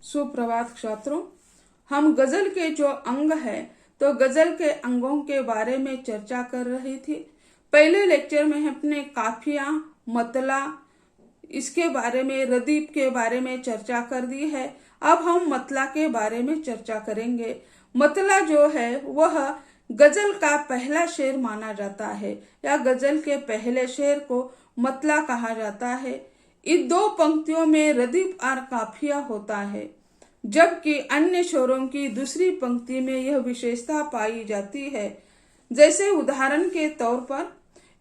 सुप्रभात छात्रों। हम गजल के जो अंग है तो गजल के अंगों के बारे में चर्चा कर रही थी। पहले लेक्चर में हमने काफिया, मतला, इसके बारे में, रदीफ के बारे में चर्चा कर दी है। अब हम मतला के बारे में चर्चा करेंगे। मतला जो है वह गजल का पहला शेर माना जाता है, या गजल के पहले शेर को मतला कहा जाता है। इन दो पंक्तियों में रदीफ और काफिया होता है, जबकि अन्य शेरों की दूसरी पंक्ति में यह विशेषता पाई जाती है। जैसे उदाहरण के तौर पर,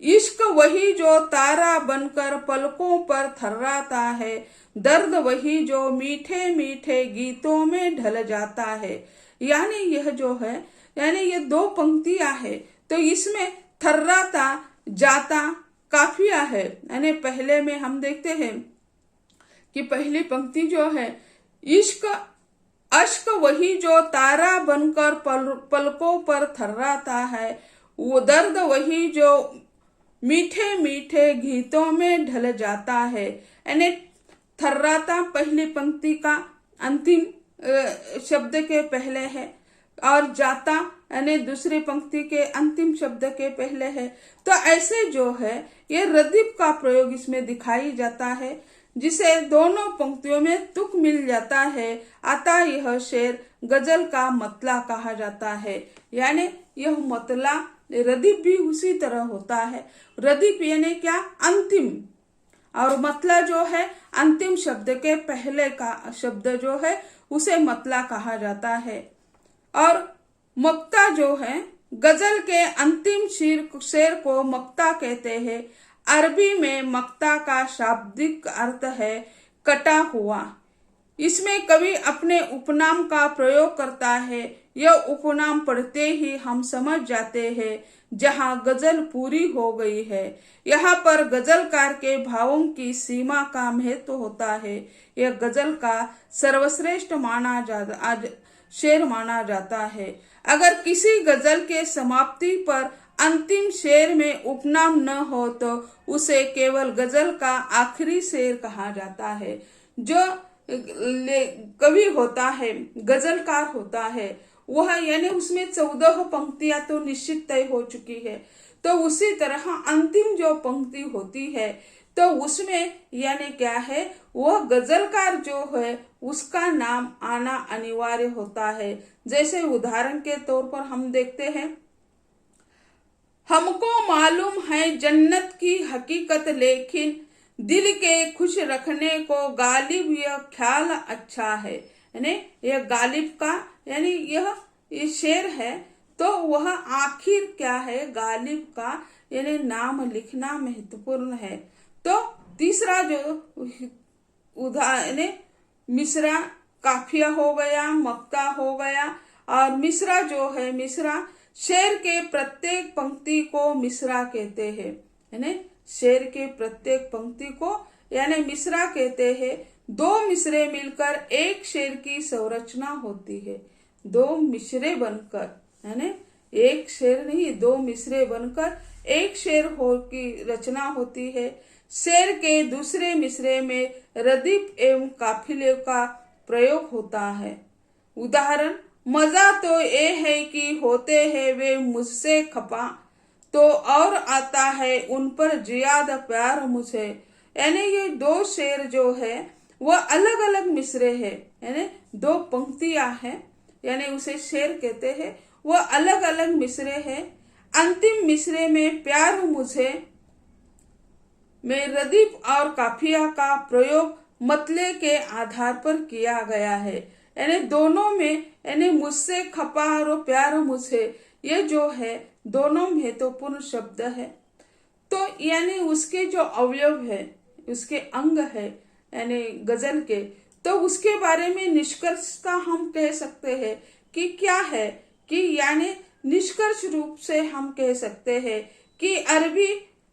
इश्क वही जो तारा बनकर पलकों पर थर्राता है, दर्द वही जो मीठे मीठे गीतों में ढल जाता है। यानी यह जो है, यानी ये दो पंक्तियां है, तो इसमें थर्राता जाता काफिया है। यानी पहले में हम देखते हैं कि पहली पंक्ति जो है, इश्क अश्क वही जो तारा बनकर पलकों पर थर्राता है, वो दर्द वही जो मीठे मीठे गीतों में ढल जाता है। यानी थर्राता पहली पंक्ति का अंतिम शब्द के पहले है, और जाता यानी दूसरी पंक्ति के अंतिम शब्द के पहले है। तो ऐसे जो है ये रदीफ का प्रयोग इसमें दिखाई जाता है, जिसे दोनों पंक्तियों में तुक मिल जाता है, अतः यह शेर गजल का मतला कहा जाता है। यानी यह मतला, रदीफ भी उसी तरह होता है। रदीफ यानी क्या, अंतिम, और मतला जो है अंतिम शब्द के पहले का शब्द जो है उसे मतला कहा जाता है। और मक्ता जो है, गजल के अंतिम शेर को मक्ता कहते हैं। अरबी में मक्ता का शाब्दिक अर्थ है कटा हुआ। इसमें कवि अपने उपनाम का प्रयोग करता है। यह उपनाम पढ़ते ही हम समझ जाते हैं जहां गजल पूरी हो गई है। यहाँ पर गजलकार के भावों की सीमा का महत्व होता है। यह गजल का सर्वश्रेष्ठ शेर माना जाता है। अगर किसी गजल के समाप्ति पर अंतिम शेर में उपनाम न हो तो उसे केवल गजल का आखिरी शेर कहा जाता है। जो कवि होता है, गजलकार होता है, वह यानी उसमें 14 पंक्तियां तो निश्चित तय हो चुकी है, तो उसी तरह अंतिम जो पंक्ति होती है तो उसमें यानी क्या है, वह गजलकार जो है उसका नाम आना अनिवार्य होता है। जैसे उदाहरण के तौर पर हम देखते हैं, हमको मालूम है जन्नत की हकीकत, लेकिन दिल के खुश रखने को गालिब यह ख्याल अच्छा है। यानी यह गालिब का, यानी यह शेर है, तो वह आखिर क्या है, गालिब का यानी नाम लिखना महत्वपूर्ण है। तो तीसरा जो उदाहरण मिसरा, काफिया हो गया, मक्ता हो गया, और मिसरा जो है, मिसरा शेर के प्रत्येक पंक्ति को मिसरा कहते हैं। यानी शेर के प्रत्येक पंक्ति को यानी मिसरा कहते हैं। दो मिसरे मिलकर एक शेर की संरचना होती है। दो मिसरे बनकर, यानी एक शेर नहीं, दो मिसरे बनकर एक शेर की रचना होती है। शेर के दूसरे मिसरे में रदीफ एवं काफिले का प्रयोग होता है। उदाहरण, मजा तो ये है कि होते हैं वे मुझसे खपा, तो और आता है उन पर जियाद प्यार मुझे। यानी ये दो शेर जो है वह अलग अलग मिसरे हैं, यानी दो पंक्तियां हैं, यानी उसे शेर कहते हैं। वह अलग अलग मिसरे हैं। अंतिम मिसरे में प्यार मुझे में रदीफ और काफिया का प्रयोग मतले के आधार पर किया गया है। यानी दोनों में, यानी मुझसे खपा और प्यार मुझे, ये जो है दोनों महत्वपूर्ण शब्द है। तो यानी उसके जो अवयव है, उसके अंग है यानी गजल के, तो उसके बारे में निष्कर्षता हम कह सकते हैं कि क्या है, कि यानी निष्कर्ष रूप से हम कह सकते हैं कि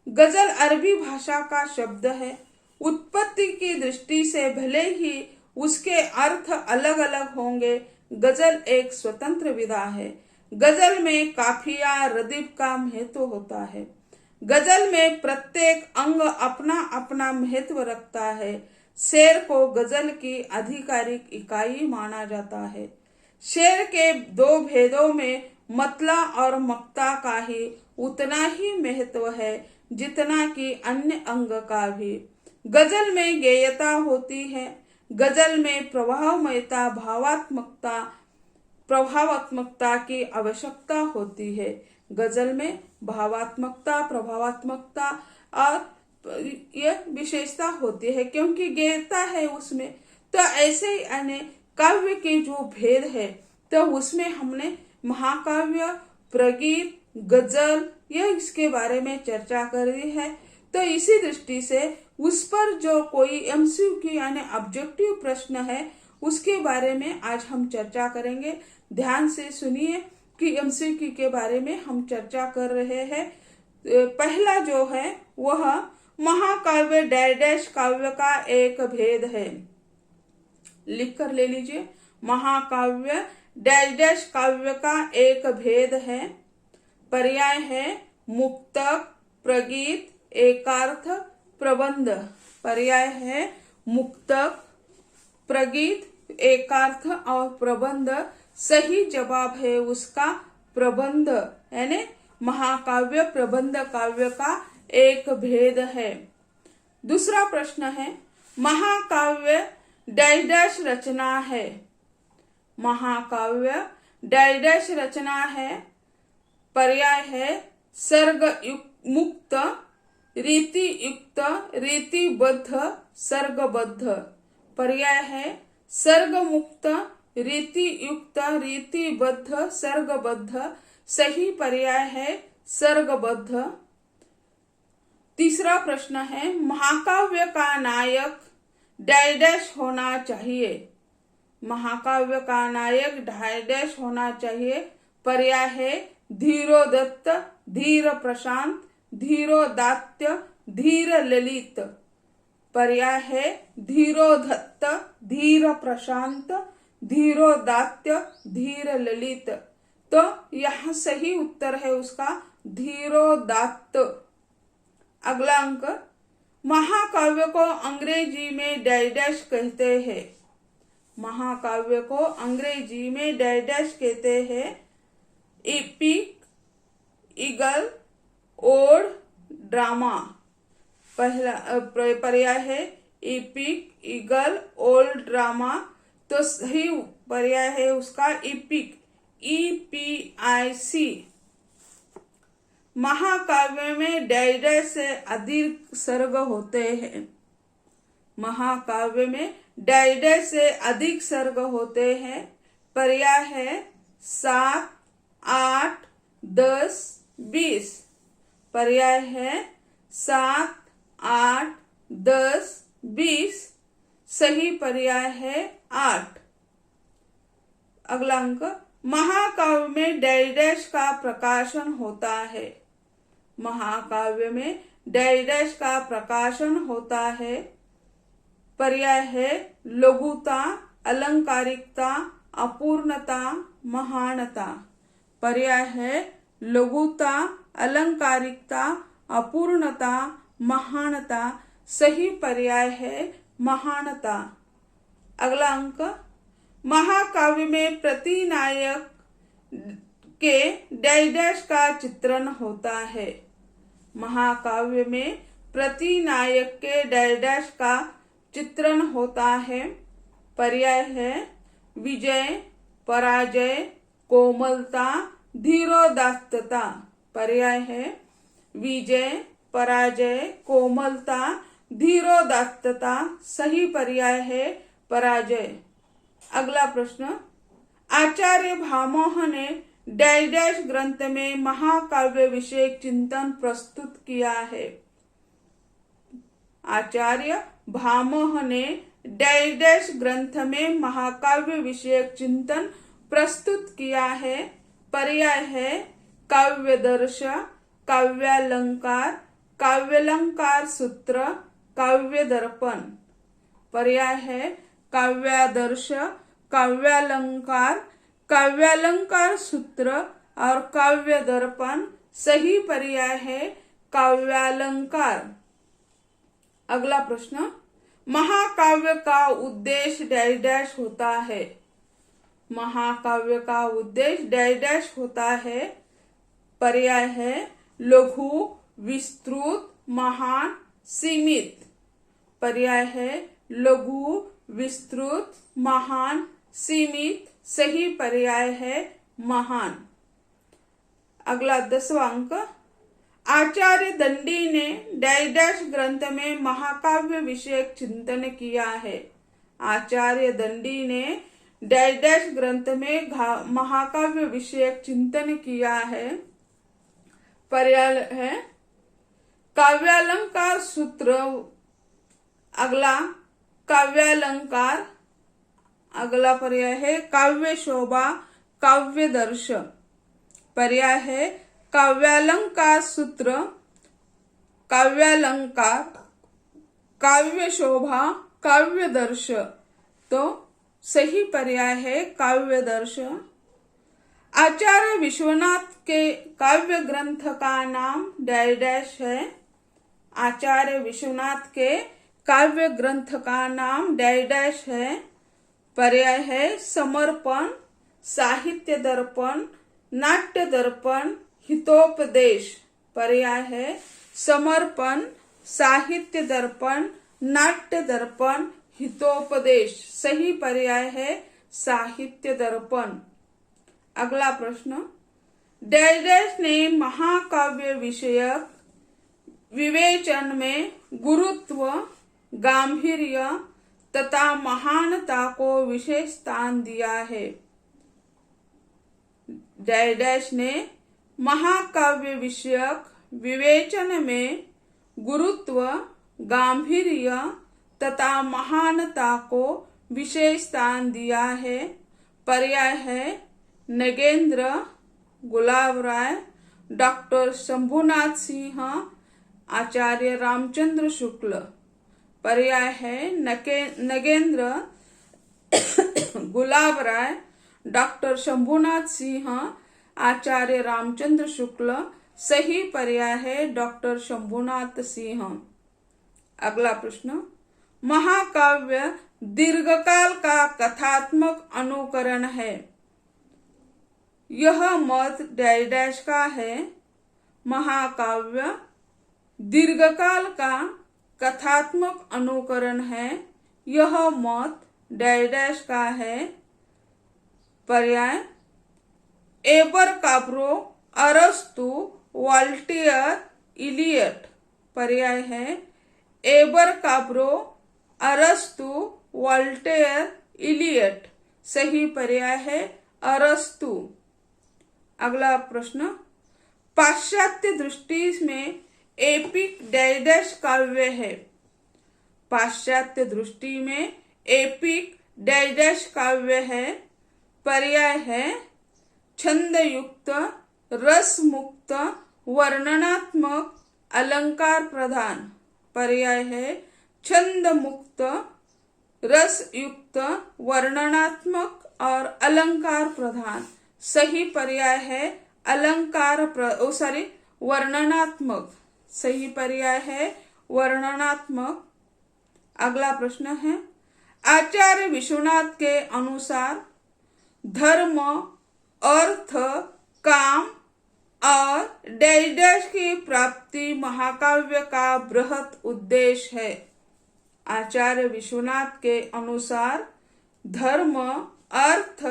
गजल अरबी भाषा का शब्द है। उत्पत्ति की दृष्टि से भले ही उसके अर्थ अलग अलग होंगे, गजल एक स्वतंत्र विधा है। गजल में काफिया, रदीफ का महत्व होता है। गजल में प्रत्येक अंग अपना अपना महत्व रखता है। शेर को गजल की आधिकारिक इकाई माना जाता है। शेर के दो भेदों में मतला और मक्ता का ही उतना ही महत्व है जितना कि अन्य अंग का भी। गजल में गेयता होती है। गजल में प्रभावात्मकता की आवश्यकता होती है। गजल में प्रभावात्मकता और यह विशेषता होती है क्योंकि गेयता है उसमें। तो ऐसे ही अन्य काव्य के जो भेद है तो उसमें हमने महाकाव्य, प्रगीत, गजल यह इसके बारे में चर्चा करी है। तो इसी दृष्टि से उस पर जो कोई एमसीक्यू यानी ऑब्जेक्टिव प्रश्न है उसके बारे में आज हम चर्चा करेंगे। ध्यान से सुनिए कि एमसीक्यू के बारे में हम चर्चा कर रहे हैं। पहला जो है वह महाकाव्य डैश काव्य का एक भेद है। लिख कर ले लीजिए। महाकाव्य डैश काव्य का एक भेद है। पर्याय है मुक्तक, प्रगीत, एकार्थ, प्रबंध। पर्याय है मुक्तक, प्रगीत, एकार्थ और प्रबंध। सही जवाब है उसका प्रबंध, यानी महाकाव्य प्रबंध काव्य का एक भेद है। दूसरा प्रश्न है महाकाव्य डैश रचना है। महाकाव्य डैश रचना है। पर्याय है सर्ग मुक्त, रीति युक्त, रीतिबद्ध, सर्गबद्ध। पर्याय है सर्ग मुक्त, रीति युक्त, रीतिबद्ध, सर्गबद्ध। सही पर्याय है सर्गबद्ध। तीसरा प्रश्न है महाकाव्य का नायक डैश होना चाहिए। महाकाव्य का नायक डैश होना चाहिए। पर्याय है धीरोदत्त, धीर प्रशांत, धीरोदात्य, धीर ललित। पर्याय है धीरोदत्त, धीर प्रशांत, धीरोदात्य, धीर ललित। तो यह सही उत्तर है उसका धीरोदात्त। अगला अंक महाकाव्य को अंग्रेजी में डैश कहते हैं। महाकाव्य को अंग्रेजी में डैश कहते हैं। Epic, eagle, ode, drama. पहला पर्याय है एपिक, ईगल, ओल्ड, ड्रामा। तो सही पर्याय है उसका एपिक, EPIC। महाकाव्य में डैश से अधिक सर्ग होते हैं। महाकाव्य में डैश से अधिक सर्ग होते हैं। पर्याय है 7, 8, 10, 20। पर्याय है 7, 8, 10, 20। सही पर्याय है 8। अगला अंक महाकाव्य में डैश का प्रकाशन होता है। महाकाव्य में डैश का प्रकाशन होता है। पर्याय है लघुता, अलंकारिकता, अपूर्णता, महानता। पर्याय है लघुता, अलंकारिकता, अपूर्णता, महानता। सही पर्याय है महानता। अगला अंक महाकाव्य में प्रतिनायक के डैश का चित्रण होता है। महाकाव्य में प्रतिनायक के डैश का चित्रण होता है। पर्याय है विजय, पराजय, कोमलता, धीरोदात्तता। पर्याय है विजय, पराजय, कोमलता, धीरोदात्तता। सही पर्याय है पराजय। अगला प्रश्न आचार्य भामोह ने डैश ग्रंथ में महाकाव्य विषयक चिंतन प्रस्तुत किया है। आचार्य भामोह ने डैश ग्रंथ में महाकाव्य विषयक चिंतन प्रस्तुत किया है। पर्याय है काव्यदर्श, काव्यालंकार, काव्यालंकार सूत्र, काव्य दर्पण। पर्याय है काव्यादर्श, काव्यालंकार, काव्यालंकार सूत्र और काव्य दर्पण। सही पर्याय है काव्यालंकार। अगला प्रश्न महाकाव्य का उद्देश्य डैश डैश होता है। महाकाव्य का उद्देश्य डैश डैश होता है। पर्याय है लघु, विस्तृत, महान, सीमित। पर्याय है लघु, विस्तृत, महान, सीमित। सही पर्याय है महान। अगला 10वां अंक। आचार्य दंडी ने डैश डैश ग्रंथ में महाकाव्य विषयक चिंतन किया है। आचार्य दंडी ने डैश डैश ग्रंथ में महाकाव्य विषयक चिंतन किया है। पर्याय है काव्यालंकार सूत्र। अगला काव्यालंकार। अगला पर्याय है काव्य शोभा, काव्य दर्श। पर्याय है काव्यालंकार सूत्र, काव्यालंकार, काव्य शोभा, काव्य दर्श। तो सही पर्याय है काव्य दर्श। आचार्य विश्वनाथ के काव्य ग्रंथ का नाम डैश डैश है। आचार्य विश्वनाथ के काव्य ग्रंथ का नाम डैश डैश है। पर्याय है समर्पण, साहित्य दर्पण, नाट्य दर्पण, हितोपदेश। पर्याय है समर्पण, साहित्य दर्पण, नाट्य दर्पण, हितोपदेश। सही पर्याय है साहित्य दर्पण। अगला प्रश्न। डैश डैश ने महाकाव्य विषयक विवेचन में गुरुत्व, गांधीर्य तथा महानता को विशेष स्थान दिया है। डैश डैश ने महाकाव्य विषयक विवेचन में गुरुत्व, गांधीर्य तथा महानता को विशेष स्थान दिया है। पर्याय है नगेंद्र, गुलाब राय, डॉक्टर शंभुनाथ सिंह, आचार्य रामचंद्र शुक्ल। पर्याय है नगेंद्र, गुलाब राय, डॉक्टर शंभुनाथ सिंह, आचार्य रामचंद्र शुक्ल। सही पर्याय है डॉक्टर शंभुनाथ सिंह। अगला प्रश्न। महाकाव्य दीर्घकाल का कथात्मक अनुकरण है। यह मत डैश डैश का है। महाकाव्य दीर्घकाल का कथात्मक अनुकरण है। यह मत डैश डैश का है। पर्याय एबर काब्रो, अरस्तु, वॉल्टियर, इलियट। पर्याय है एबर काब्रो, अरस्तु, वॉल्टेयर, इलियट। सही पर्याय है अरस्तु। अगला प्रश्न। पाश्चात्य दृष्टि में एपिक डैश डैश काव्य है। पाश्चात्य दृष्टि में एपिक डैश डैश काव्य है। पर्याय है छंद युक्त, रस मुक्त, वर्णनात्मक, अलंकार प्रधान। पर्याय है छंद मुक्त, रस युक्त, वर्णनात्मक और अलंकार प्रधान। सही पर्याय है वर्णनात्मक। सही पर्याय है वर्णनात्मक। अगला प्रश्न है। आचार्य विश्वनाथ के अनुसार धर्म, अर्थ, काम और डैश डैश की प्राप्ति महाकाव्य का बृहत उद्देश्य है। आचार्य विश्वनाथ के अनुसार धर्म, अर्थ,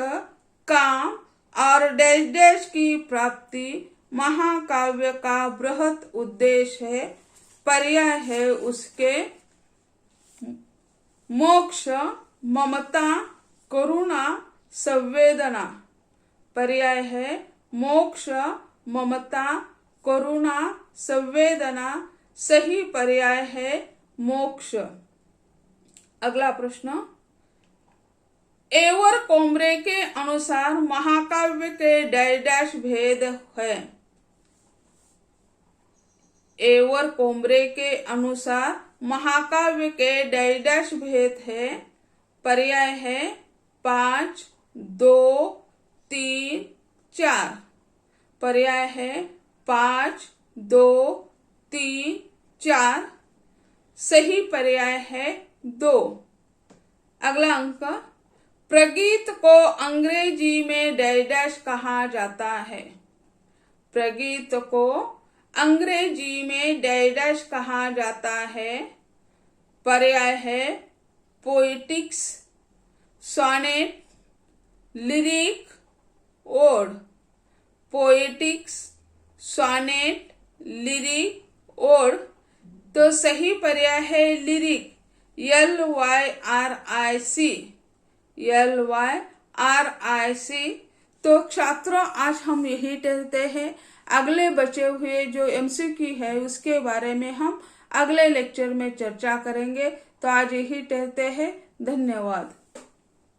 काम और डैश डैश की प्राप्ति महाकाव्य का बृहत उद्देश्य है। पर्याय है उसके मोक्ष, ममता, करुणा, संवेदना। पर्याय है मोक्ष, ममता, करुणा, संवेदना। सही पर्याय है मोक्ष। अगला प्रश्न। एवर कोमरे के अनुसार महाकाव्य के डैश डैश भेद है। एवर कोमरे के अनुसार महाकाव्य के डैश डैश भेद है। पर्याय है 5, 2, 3, 4। पर्याय है 5, 2, 3, 4। सही पर्याय है 2। अगला अंक, प्रगीत को अंग्रेजी में डैश डैश कहा जाता है। प्रगीत को अंग्रेजी में डैश डैश कहा जाता है। पर्याय है poetics, sonnet, lyric, ode. Poetics, sonnet, lyric, ode. तो सही पर्याय है लिरिक, LYRIC, LYRIC। तो छात्रों, आज हम यही कहते हैं। अगले बचे हुए जो MCQ है उसके बारे में हम अगले लेक्चर में चर्चा करेंगे। तो आज यही कहते हैं। धन्यवाद।